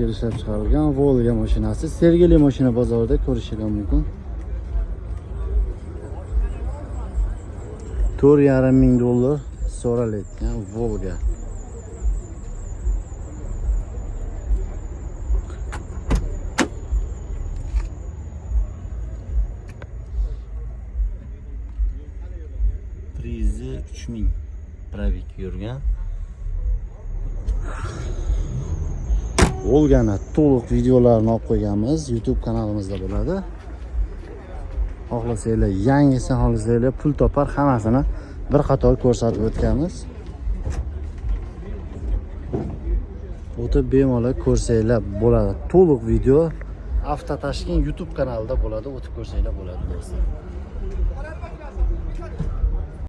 yil ishlab chiqarilgan Volga mashinasi. Sergeli mashina bozorida ko'rishingiz mumkin. 4,5 ming dollar so'ralayotgan Volga. Prizi 3000 pробег yurgan. Volgani to'liq videolarini olib qo'yganmiz. YouTube kanalimizda bo'ladi. Xohlasanglar, yangisi xohlasanglar pul topar, hammasini bir qator ko'rsatib o'tganmiz. O'tib bemalol ko'rsanglar bo'ladi. To'liq video Avtotashkent YouTube kanalida bo'ladi. O'tib ko'rsanglar bo'ladi do'stlar.